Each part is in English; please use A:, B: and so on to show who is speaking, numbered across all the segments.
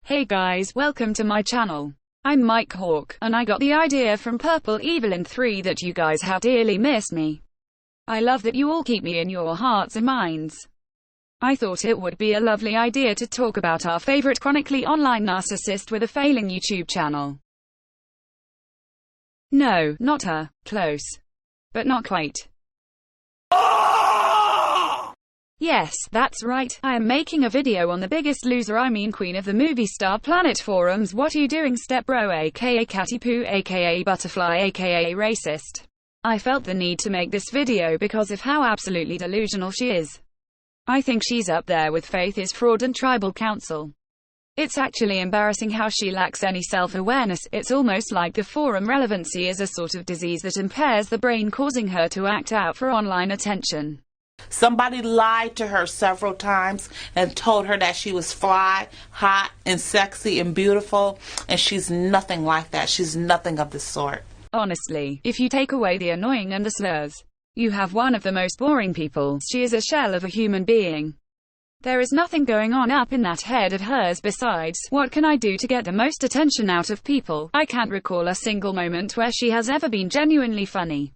A: Hey guys, welcome to my channel. I'm Mike Hawk, and I got the idea from Purple Evelyn 3 that you guys have dearly missed me. I love that you all keep me in your hearts and minds. I thought it would be a lovely idea to talk about our favorite chronically online narcissist with a failing YouTube channel. No, not her. Close. But not quite. Yes, that's right, I am making a video on the biggest loser, I mean queen of the movie star planet forums. What are you doing, stepbro, aka Catty Poo, aka Butterfly, aka racist? I felt the need to make this video because of how absolutely delusional she is. I think she's up there with Faith is Fraud and Tribal Council. It's actually embarrassing how she lacks any self-awareness. It's almost like the forum relevancy is a sort of disease that impairs the brain, causing her to act out for online attention.
B: Somebody lied to her several times and told her that she was fly, hot, and sexy and beautiful, and she's nothing like that. She's nothing of the sort.
A: Honestly, if you take away the annoying and the slurs, you have one of the most boring people. She is a shell of a human being. There is nothing going on up in that head of hers besides, what can I do to get the most attention out of people? I can't recall a single moment where she has ever been genuinely funny.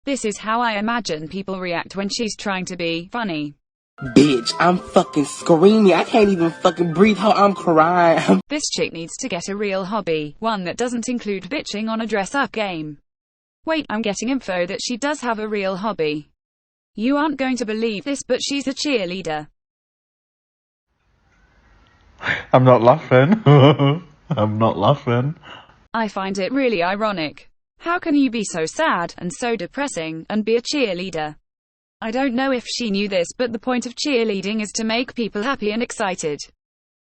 A: This is how I imagine people react when she's trying to be funny.
C: Bitch, I'm fucking screaming. I can't even fucking breathe. I'm crying.
A: This chick needs to get a real hobby, one that doesn't include bitching on a dress-up game. Wait, I'm getting info that she does have a real hobby. You aren't going to believe this, but she's a cheerleader.
D: I'm not laughing. I'm not laughing.
A: I find it really ironic. How can you be so sad, and so depressing, and be a cheerleader? I don't know if she knew this, but the point of cheerleading is to make people happy and excited.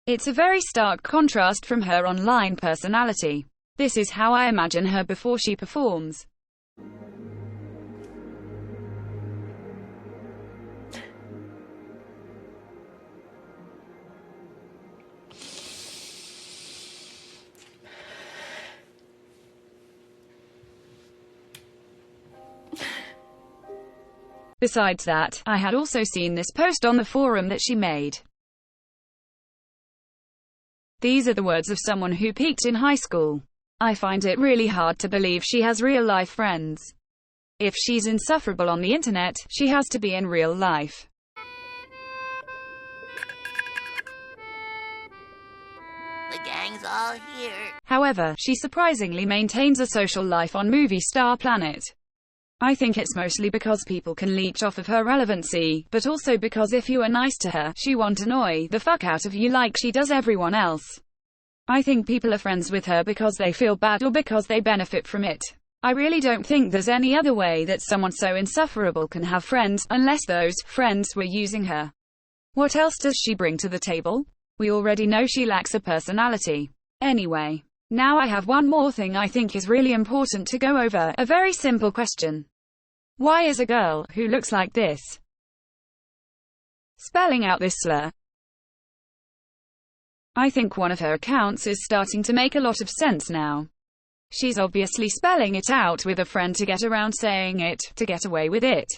A: It's a very stark contrast from her online personality. This is how I imagine her before she performs. Besides that, I had also seen this post on the forum that she made. These are the words of someone who peaked in high school. I find it really hard to believe she has real-life friends. If she's insufferable on the internet, she has to be in real life.
E: The gang's all here.
A: However, she surprisingly maintains a social life on Movie Star Planet. I think it's mostly because people can leech off of her relevancy, but also because if you are nice to her, she won't annoy the fuck out of you like she does everyone else. I think people are friends with her because they feel bad or because they benefit from it. I really don't think there's any other way that someone so insufferable can have friends, unless those friends were using her. What else does she bring to the table? We already know she lacks a personality. Anyway, now I have one more thing I think is really important to go over, a very simple question. Why is a girl who looks like this spelling out this slur? I think one of her accounts is starting to make a lot of sense now. She's obviously spelling it out with a friend to get around saying it, to get away with it.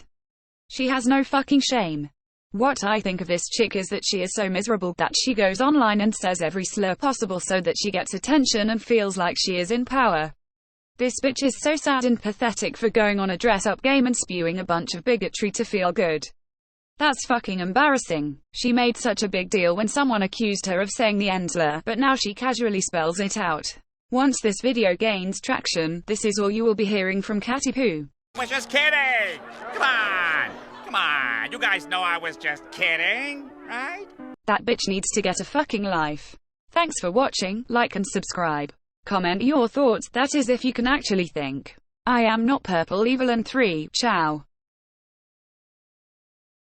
A: She has no fucking shame. What I think of this chick is that she is so miserable that she goes online and says every slur possible so that she gets attention and feels like she is in power. This bitch is so sad and pathetic for going on a dress-up game and spewing a bunch of bigotry to feel good. That's fucking embarrassing. She made such a big deal when someone accused her of saying the N-slur, but now she casually spells it out. Once this video gains traction, this is all you will be hearing from Catty Poo.
F: I was just kidding! Come on! Come on! You guys know I was just kidding, right?
A: That bitch needs to get a fucking life. Thanks for watching, like and subscribe. Comment your thoughts, that is if you can actually think. I am not Purple Evelyn 3, ciao.